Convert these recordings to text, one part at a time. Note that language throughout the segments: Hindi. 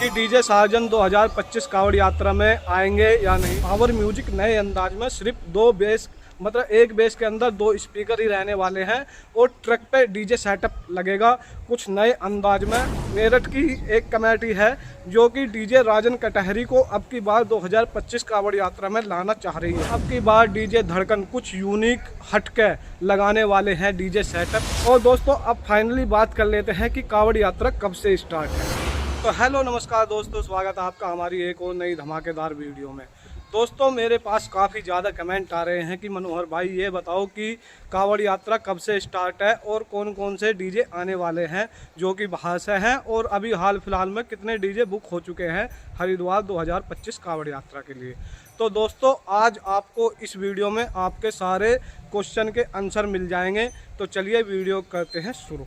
कि डीजे साजन 2025 कावड़ यात्रा में आएंगे या नहीं। पावर म्यूजिक नए अंदाज में सिर्फ दो बेस मतलब एक बेस के अंदर दो स्पीकर ही रहने वाले हैं और ट्रक पे डीजे सेटअप लगेगा कुछ नए अंदाज में। मेरठ की एक कमेटी है जो कि डीजे राजन कटहरी को अब की बार 2025 कावड़ यात्रा में लाना चाह रही है। अब की बार डीजे धड़कन कुछ यूनिक हटके लगाने वाले हैं डीजे सेटअप। और दोस्तों अब फाइनली बात कर लेते हैं कि कावड़ यात्रा कब से स्टार्ट है। तो हेलो नमस्कार दोस्तों, स्वागत है आपका हमारी एक और नई धमाकेदार वीडियो में। दोस्तों मेरे पास काफ़ी ज़्यादा कमेंट आ रहे हैं कि मनोहर भाई ये बताओ कि कावड़ यात्रा कब से स्टार्ट है और कौन कौन से डीजे आने वाले हैं जो कि बाहर से हैं, और अभी हाल फिलहाल में कितने डीजे बुक हो चुके हैं हरिद्वार 2025 कावड़ यात्रा के लिए। तो दोस्तों आज आपको इस वीडियो में आपके सारे क्वेश्चन के आंसर मिल जाएंगे। तो चलिए वीडियो करते हैं शुरू।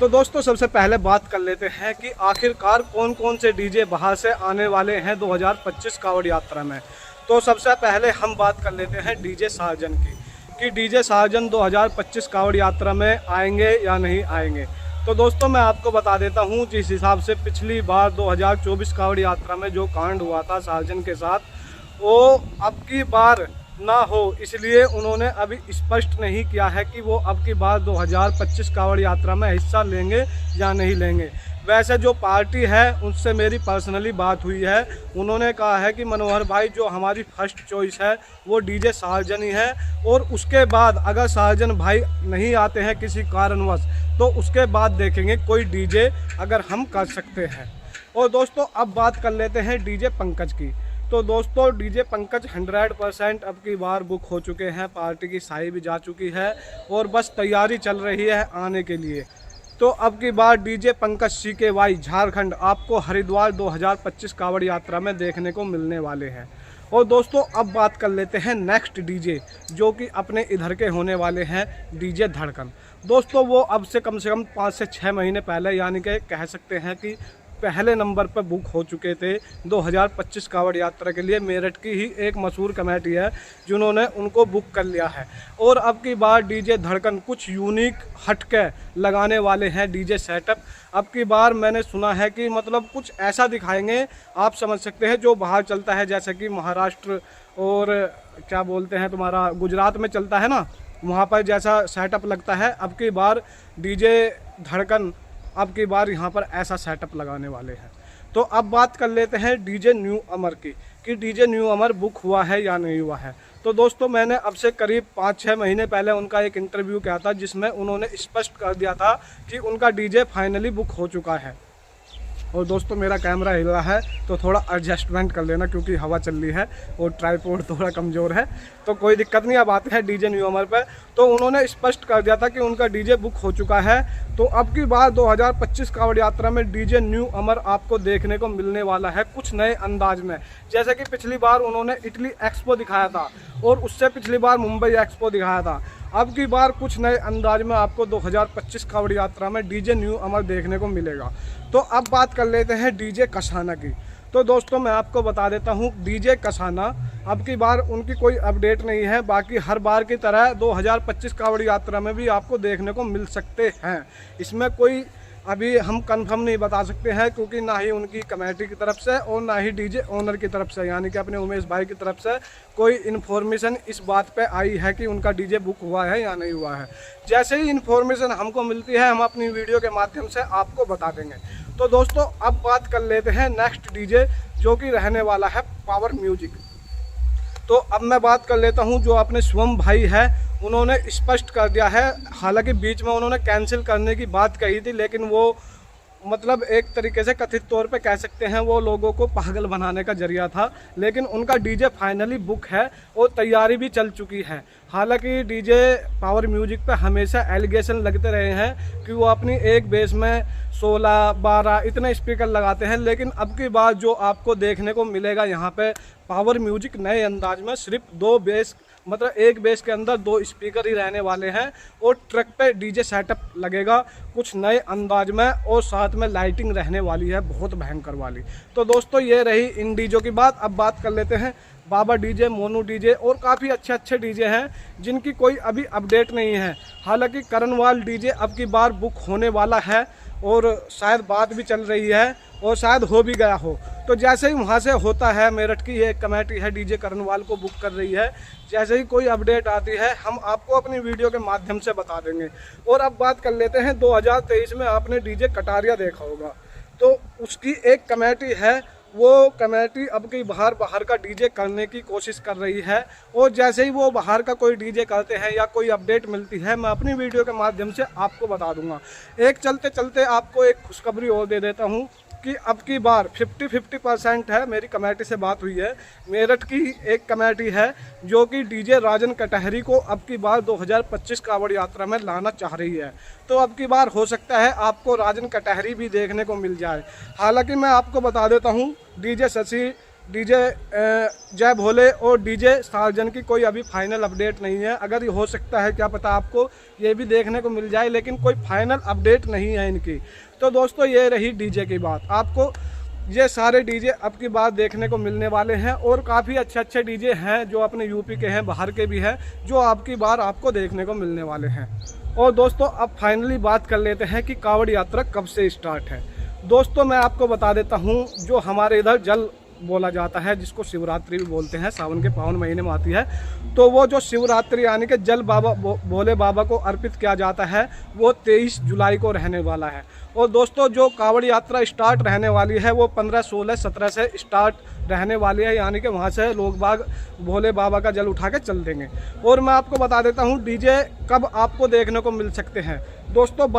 तो दोस्तों सबसे पहले बात कर लेते हैं कि आखिरकार कौन कौन से डीजे बाहर से आने वाले हैं 2025 कावड़ यात्रा में। तो सबसे पहले हम बात कर लेते हैं डीजे साजन की कि डीजे साजन 2025 कावड़ यात्रा में आएंगे या नहीं आएंगे। तो दोस्तों मैं आपको बता देता हूं, जिस हिसाब से पिछली बार 2024 कावड़ यात्रा में जो कांड हुआ था साजन के साथ, वो अब की बार ना हो, इसलिए उन्होंने अभी स्पष्ट नहीं किया है कि वो अब की बार 2025 कावड़ यात्रा में हिस्सा लेंगे या नहीं लेंगे। वैसे जो पार्टी है उनसे मेरी पर्सनली बात हुई है, उन्होंने कहा है कि मनोहर भाई जो हमारी फर्स्ट चॉइस है वो डीजे साजन ही है, और उसके बाद अगर साजन भाई नहीं आते हैं किसी कारणवश तो उसके बाद देखेंगे कोई डीजे अगर हम कर सकते हैं। और दोस्तों अब बात कर लेते हैं डीजे पंकज की। तो दोस्तों डीजे पंकज 100% अब की बार बुक हो चुके हैं, पार्टी की साई भी जा चुकी है और बस तैयारी चल रही है आने के लिए। तो अब की बार डीजे पंकज CKY झारखंड आपको हरिद्वार 2025 कावड़ यात्रा में देखने को मिलने वाले हैं। और दोस्तों अब बात कर लेते हैं नेक्स्ट डीजे जो कि अपने इधर के होने वाले हैं डीजे धड़कन। दोस्तों वो अब से कम 5 से 6 महीने पहले यानी कि कह सकते हैं कि पहले नंबर पर बुक हो चुके थे 2025 कावड़ यात्रा के लिए। मेरठ की ही एक मशहूर कमेटी है जिन्होंने उनको बुक कर लिया है। और अब की बार डीजे धड़कन कुछ यूनिक हटके लगाने वाले हैं डीजे सेटअप। अब की बार मैंने सुना है कि मतलब कुछ ऐसा दिखाएंगे, आप समझ सकते हैं जो बाहर चलता है, जैसे कि महाराष्ट्र और क्या बोलते हैं तुम्हारा गुजरात में चलता है ना, वहाँ पर जैसा सेटअप लगता है। अब की बार डीजे धड़कन अब की बार यहाँ पर ऐसा सेटअप लगाने वाले हैं। तो अब बात कर लेते हैं डीजे न्यू अमर की कि डीजे न्यू अमर बुक हुआ है या नहीं हुआ है। तो दोस्तों मैंने अब से करीब 5-6 महीने पहले उनका एक इंटरव्यू किया था जिसमें उन्होंने स्पष्ट कर दिया था कि उनका डीजे फाइनली बुक हो चुका है। और दोस्तों मेरा कैमरा हिल रहा है तो थोड़ा एडजस्टमेंट कर लेना क्योंकि हवा चल रही है और ट्राइपॉड थोड़ा कमज़ोर है, तो कोई दिक्कत नहीं। अब आते हैं डीजे न्यू अमर पर। तो उन्होंने स्पष्ट कर दिया था कि उनका डीजे बुक हो चुका है। तो अब की बार 2025 कावड़ यात्रा में डीजे न्यू अमर आपको देखने को मिलने वाला है कुछ नए अंदाज में। जैसे कि पिछली बार उन्होंने इटली एक्सपो दिखाया था और उससे पिछली बार मुंबई एक्सपो दिखाया था। अब की बार कुछ नए अंदाज में आपको 2025 कावड़ यात्रा में डीजे न्यू अमर देखने को मिलेगा। तो अब बात कर लेते हैं डीजे कसाना की। तो दोस्तों मैं आपको बता देता हूँ डीजे कसाना अब की बार उनकी कोई अपडेट नहीं है, बाकी हर बार की तरह 2025 कावड़ यात्रा में भी आपको देखने को मिल सकते हैं। इसमें कोई अभी हम कंफर्म नहीं बता सकते हैं क्योंकि ना ही उनकी कमेटी की तरफ से और ना ही डीजे ओनर की तरफ से यानी कि अपने उमेश भाई की तरफ से कोई इन्फॉर्मेशन इस बात पे आई है कि उनका डीजे बुक हुआ है या नहीं हुआ है। जैसे ही इन्फॉर्मेशन हमको मिलती है हम अपनी वीडियो के माध्यम से आपको बता देंगे। तो दोस्तों अब बात कर लेते हैं नेक्स्ट डीजे जो कि रहने वाला है पावर म्यूजिक। तो अब मैं बात कर लेता हूं जो अपने शिवम भाई है, उन्होंने स्पष्ट कर दिया है। हालांकि बीच में उन्होंने कैंसिल करने की बात कही थी, लेकिन वो मतलब एक तरीके से कथित तौर पे कह सकते हैं वो लोगों को पागल बनाने का जरिया था। लेकिन उनका डीजे फाइनली बुक है और तैयारी भी चल चुकी है। हालांकि डीजे पावर म्यूजिक पे हमेशा एलिगेशन लगते रहे हैं कि वो अपनी एक बेस में 16-12 इतने स्पीकर लगाते हैं, लेकिन अब की बार जो आपको देखने को मिलेगा यहाँ पे पावर म्यूजिक नए अंदाज में सिर्फ दो बेस मतलब एक बेस के अंदर दो स्पीकर ही रहने वाले हैं और ट्रक पे डीजे सेटअप लगेगा कुछ नए अंदाज में और साथ में लाइटिंग रहने वाली है बहुत भयंकर वाली। तो दोस्तों ये रही इन डीजों की बात। अब बात कर लेते हैं बाबा डीजे, मोनू डीजे और काफ़ी अच्छे अच्छे डीजे हैं जिनकी कोई अभी अपडेट नहीं है। हालांकि करणवाल डीजे अब की बार बुक होने वाला है और शायद बात भी चल रही है और शायद हो भी गया हो। तो जैसे ही वहाँ से होता है, मेरठ की एक कमेटी है डीजे करणवाल को बुक कर रही है, जैसे ही कोई अपडेट आती है हम आपको अपनी वीडियो के माध्यम से बता देंगे। और अब बात कर लेते हैं 2023 में आपने डीजे कटारिया देखा होगा, तो उसकी एक कमेटी है, वो कमेटी अब की बाहर का डीजे करने की कोशिश कर रही है। और जैसे ही वो बाहर का कोई डीजे करते हैं या कोई अपडेट मिलती है मैं अपनी वीडियो के माध्यम से आपको बता दूंगा। एक चलते चलते आपको एक खुशखबरी और दे देता हूं कि अब की बार 50% है, मेरी कमेटी से बात हुई है, मेरठ की एक कमेटी है जो कि डीजे राजन कटहरी को अब की बार 2025 कावड़ यात्रा में लाना चाह रही है। तो अब की बार हो सकता है आपको राजन कटहरी भी देखने को मिल जाए। हालांकि मैं आपको बता देता हूं डीजे शशि, डीजे जय भोले और डीजे सार्जन की कोई अभी फाइनल अपडेट नहीं है। अगर ये हो सकता है क्या पता आपको ये भी देखने को मिल जाए, लेकिन कोई फाइनल अपडेट नहीं है इनकी। तो दोस्तों ये रही डीजे की बात। आपको ये सारे डीजे अब की बार देखने को मिलने वाले हैं और काफ़ी अच्छे अच्छे डीजे हैं जो अपने यूपी के हैं, बाहर के भी हैं, जो अब की बार आपको देखने को मिलने वाले हैं। और दोस्तों अब फाइनली बात कर लेते हैं कि कावड़ यात्रा कब से स्टार्ट है। दोस्तों मैं आपको बता देता हूँ, जो हमारे इधर जल बोला जाता है जिसको शिवरात्रि भी बोलते हैं, सावन के पावन महीने में आती है, तो वो जो शिवरात्रि यानी कि जल बाबा भोले बाबा को अर्पित किया जाता है वो 23 जुलाई को रहने वाला है। और दोस्तों जो कावड़ यात्रा स्टार्ट रहने वाली है वो 15, 16, 17 से स्टार्ट रहने वाली है, यानी कि वहाँ से लोग बाग भोले बाबा का जल उठा के चल देंगे। और मैं आपको बता देता हूँ डीजे कब आपको देखने को मिल सकते हैं। दोस्तों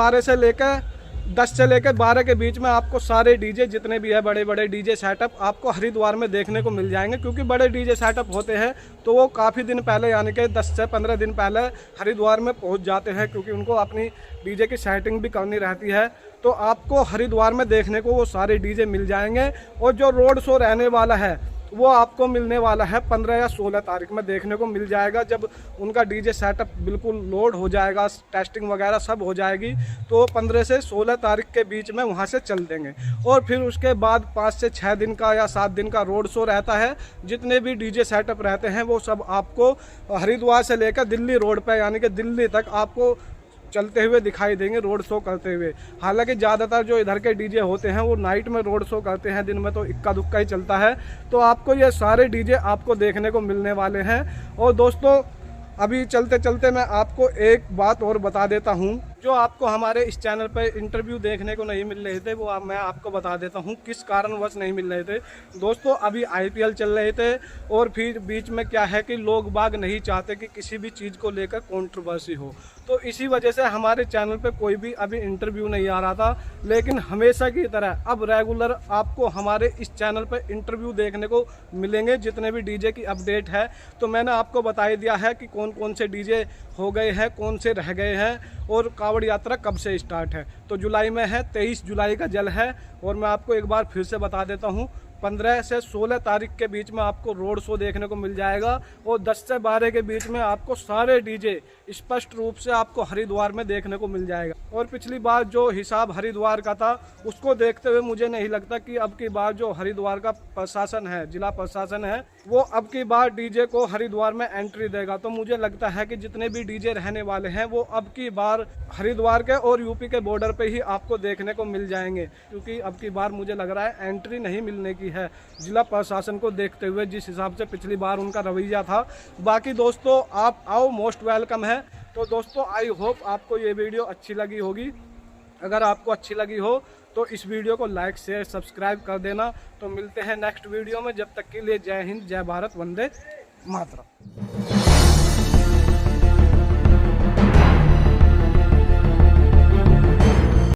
10 से लेकर 12 के बीच में आपको सारे डीजे जितने भी है बड़े बड़े डीजे सेटअप आपको हरिद्वार में देखने को मिल जाएंगे। क्योंकि बड़े डीजे सेटअप होते हैं तो वो काफ़ी दिन पहले यानी कि 10 से 15 दिन पहले हरिद्वार में पहुंच जाते हैं, क्योंकि उनको अपनी डीजे की सेटिंग भी करनी रहती है। तो आपको हरिद्वार में देखने को वो सारे डीजे मिल जाएंगे। और जो रोड शो रहने वाला है वो आपको मिलने वाला है 15 या 16 तारीख में देखने को मिल जाएगा, जब उनका डीजे सेटअप बिल्कुल लोड हो जाएगा, टेस्टिंग वगैरह सब हो जाएगी। तो 15 से 16 तारीख के बीच में वहां से चल देंगे। और फिर उसके बाद 5 से 6 दिन का या 7 दिन का रोड शो रहता है। जितने भी डीजे सेटअप रहते हैं वो सब आपको हरिद्वार से लेकर दिल्ली रोड पर यानी कि दिल्ली तक आपको चलते हुए दिखाई देंगे, रोड शो करते हुए। हालांकि ज़्यादातर जो इधर के डीजे होते हैं वो नाइट में रोड शो करते हैं, दिन में तो इक्का दुक्का ही चलता है। तो आपको ये सारे डीजे आपको देखने को मिलने वाले हैं। और दोस्तों अभी चलते चलते मैं आपको एक बात और बता देता हूँ, जो आपको हमारे इस चैनल पर इंटरव्यू देखने को नहीं मिल रहे थे वो मैं आपको बता देता हूँ किस कारणवश नहीं मिल रहे थे। दोस्तों अभी IPL चल रहे थे और फिर बीच में क्या है कि लोग बाग नहीं चाहते कि किसी भी चीज़ को लेकर कंट्रोवर्सी हो, तो इसी वजह से हमारे चैनल पे कोई भी अभी इंटरव्यू नहीं आ रहा था। लेकिन हमेशा की तरह अब रेगुलर आपको हमारे इस चैनल पर इंटरव्यू देखने को मिलेंगे, जितने भी डीजे की अपडेट है। तो मैंने आपको बता ही दिया है कि कौन कौन से डीजे हो गए हैं, कौन से रह गए हैं और कावड़ यात्रा कब से स्टार्ट है। तो जुलाई में है, 23 जुलाई का जल है। और मैं आपको एक बार फिर से बता देता हूँ 15 से 16 तारीख के बीच में आपको रोड शो देखने को मिल जाएगा। और 10 से 12 के बीच में आपको सारे डीजे स्पष्ट रूप से आपको हरिद्वार में देखने को मिल जाएगा। और पिछली बार जो हिसाब हरिद्वार का था उसको देखते हुए मुझे नहीं लगता कि अब की बार जो हरिद्वार का प्रशासन है, जिला प्रशासन है, वो अब की बार डीजे को हरिद्वार में एंट्री देगा। तो मुझे लगता है कि जितने भी डीजे रहने वाले हैं वो अब की बार हरिद्वार के और यूपी के बॉर्डर पे ही आपको देखने को मिल जाएंगे। क्योंकि अब की बार मुझे लग रहा है एंट्री नहीं मिलने की है जिला प्रशासन को देखते हुए, जिस हिसाब से पिछली बार उनका रवैया था। बाकी दोस्तों आप आओ, मोस्ट वेलकम है। तो दोस्तों आई होप आपको ये वीडियो अच्छी लगी होगी। अगर आपको अच्छी लगी हो तो इस वीडियो को लाइक शेयर सब्सक्राइब कर देना। तो मिलते हैं नेक्स्ट वीडियो में, जब तक के लिए जय हिंद, जय भारत, वंदे मातरम।